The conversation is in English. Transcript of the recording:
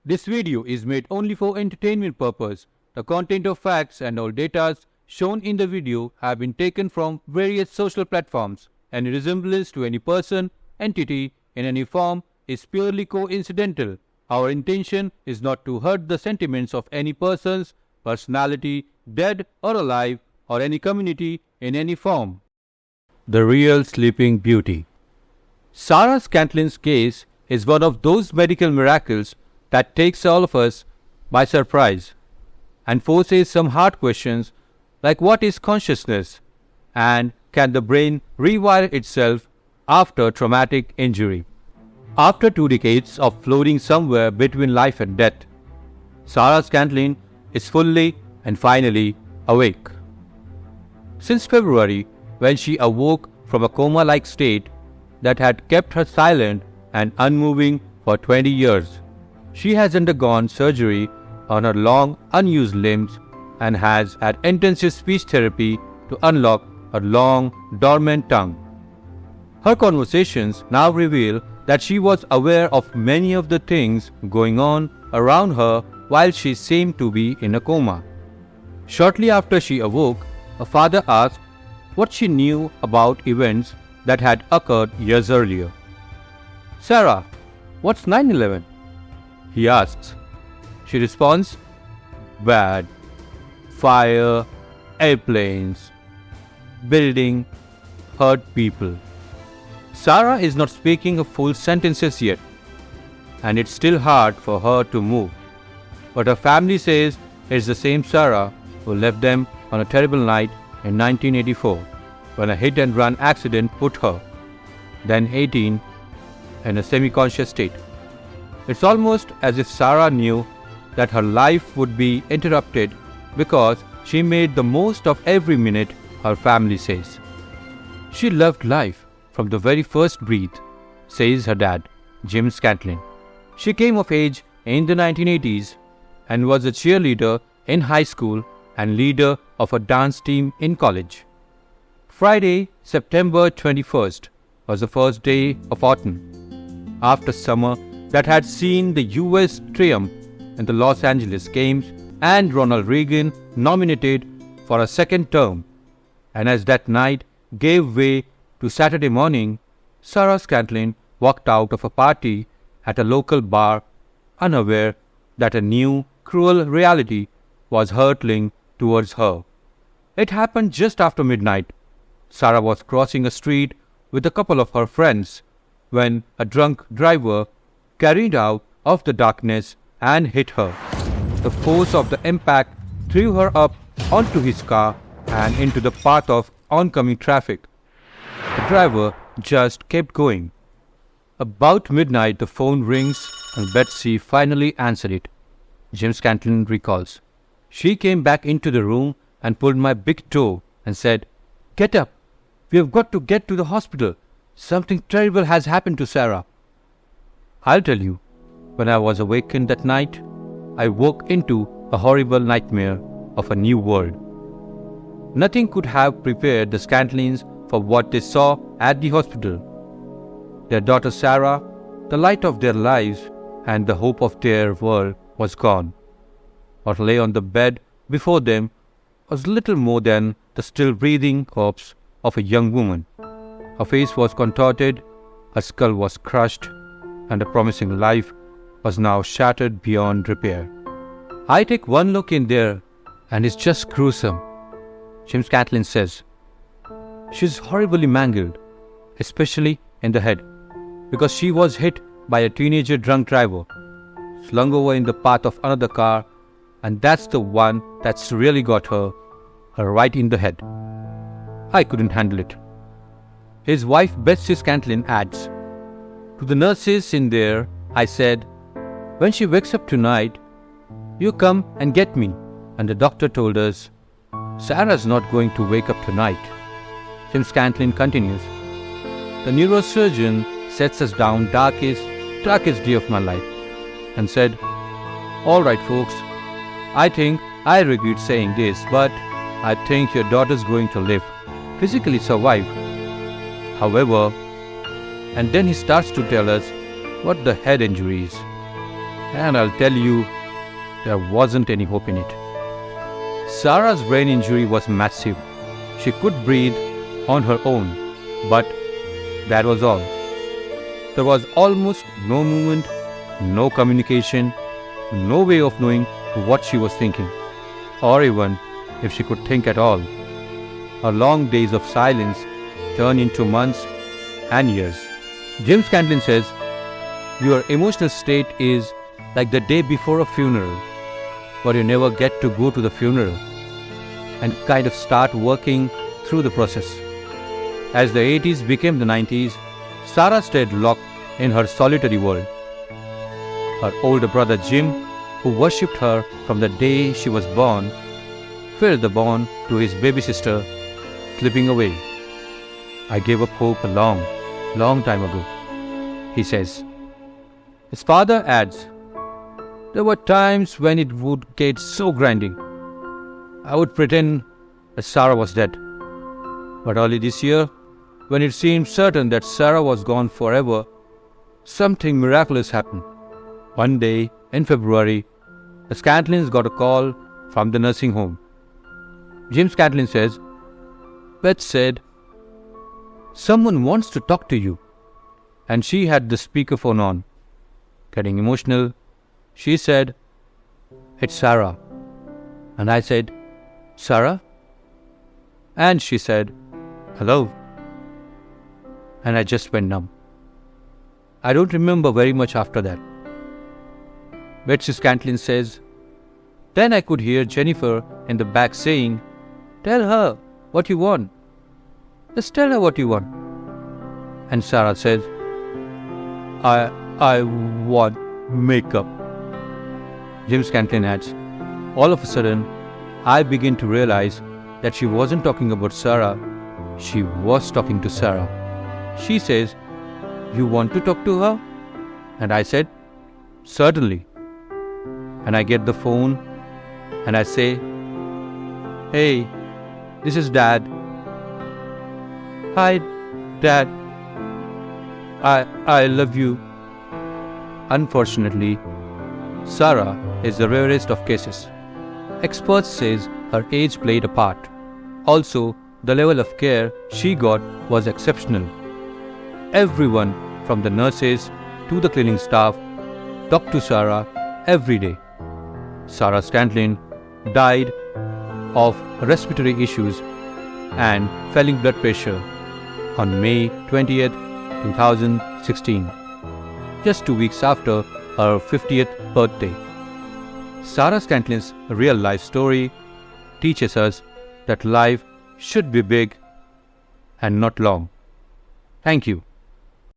This video is made only for entertainment purpose. The content of facts and all data shown in the video have been taken from various social platforms. Any resemblance to any person, entity, in any form is purely coincidental. Our intention is not to hurt the sentiments of any person's personality, dead or alive, or any community in any form. The real Sleeping Beauty. Sarah Scantlin's case is one of those medical miracles that takes all of us by surprise and forces some hard questions like what is consciousness and can the brain rewire itself after traumatic injury. After 2 decades of floating somewhere between life and death, Sarah Scantlin is fully and finally awake. Since February, when she awoke from a coma-like state that had kept her silent and unmoving for 20 years, she has undergone surgery on her long unused limbs and has had intensive speech therapy to unlock her long dormant tongue. Her conversations now reveal that she was aware of many of the things going on around her while she seemed to be in a coma. Shortly after she awoke, her father asked what she knew about events that had occurred years earlier. "Sarah, what's 9/11? He asks. She responds, "Bad. Fire, airplanes, building, hurt people." Sarah is not speaking a full sentences yet, and it's still hard for her to move. But her family says it's the same Sarah who left them on a terrible night in 1984 when a hit-and-run accident put her, then 18, in a semi-conscious state. It's almost as if Sarah knew that her life would be interrupted because she made the most of every minute, her family says. She loved life from the very first breath, says her dad, Jim Scantlin. She came of age in the 1980s and was a cheerleader in high school and leader of a dance team in college. Friday, September 21st, was the first day of autumn, after summer that had seen the US triumph in the Los Angeles Games and Ronald Reagan nominated for a second term. And as that night gave way to Saturday morning, Sarah Scantlin walked out of a party at a local bar, unaware that a new, cruel reality was hurtling towards her. It happened just after midnight. Sarah was crossing a street with a couple of her friends when a drunk driver carried out of the darkness and hit her. The force of the impact threw her up onto his car and into the path of oncoming traffic. The driver just kept going. About midnight, the phone rings and Betsy finally answered it. Jim Scantlin recalls. She came back into the room and pulled my big toe and said, "Get up. We have got to get to the hospital. Something terrible has happened to Sarah." I'll tell you, when I was awakened that night, I woke into a horrible nightmare of a new world. Nothing could have prepared the Scantlins for what they saw at the hospital. Their daughter Sarah, the light of their lives and the hope of their world, was gone. What lay on the bed before them was little more than the still breathing corpse of a young woman. Her face was contorted, her skull was crushed, and a promising life was now shattered beyond repair. I take one look in there and it's just gruesome, Jim Scantlin says. She's horribly mangled, especially in the head, because she was hit by a teenager drunk driver, slung over in the path of another car, and that's the one that's really got her right in the head. I couldn't handle it. His wife Betsy Scantlin adds, "To the nurses in there, I said, when she wakes up tonight, you come and get me." And the doctor told us, "Sarah's not going to wake up tonight." Jim Scantlin continues, "The neurosurgeon sets us down darkest day of my life and said, 'All right, folks, I think I regret saying this, but I think your daughter's going to live, physically survive. However,' and then he starts to tell us what the head injury is. And I'll tell you, there wasn't any hope in it. Sarah's brain injury was massive. She could breathe on her own, but that was all. There was almost no movement, no communication, no way of knowing what she was thinking, or even if she could think at all. Her long days of silence turned into months and years. Jim Scantlin says, your emotional state is like the day before a funeral, but you never get to go to the funeral and kind of start working through the process. As the 80s became the 90s, Sarah stayed locked in her solitary world. Her older brother Jim, who worshipped her from the day she was born, felt the bond to his baby sister slipping away. I gave up hope a long time ago, he says. His father adds, there were times when it would get so grinding. I would pretend that Sarah was dead. But early this year, when it seemed certain that Sarah was gone forever, something miraculous happened. One day in February, the Scantlins got a call from the nursing home. Jim Scantlin says, Beth said, someone wants to talk to you. And she had the speakerphone on. Getting emotional, she said, it's Sarah. And I said, Sarah? And she said, hello. And I just went numb. I don't remember very much after that. Betsy Scantlin says, then I could hear Jennifer in the back saying, tell her what you want. Just tell her what you want. And Sarah says, I want makeup. Jim Scantlin adds, all of a sudden, I begin to realize that she wasn't talking about Sarah, she was talking to Sarah. She says, you want to talk to her? And I said, certainly. And I get the phone and I say, hey, this is Dad. Hi, Dad. I love you. Unfortunately, Sarah is the rarest of cases. Experts says her age played a part. Also, the level of care she got was exceptional. Everyone from the nurses to the cleaning staff talked to Sarah every day. Sarah Scantlin died of respiratory issues and falling blood pressure on May 20th, 2016, just 2 weeks after her 50th birthday. Sarah Scantlin's real-life story teaches us that life should be big and not long. Thank you.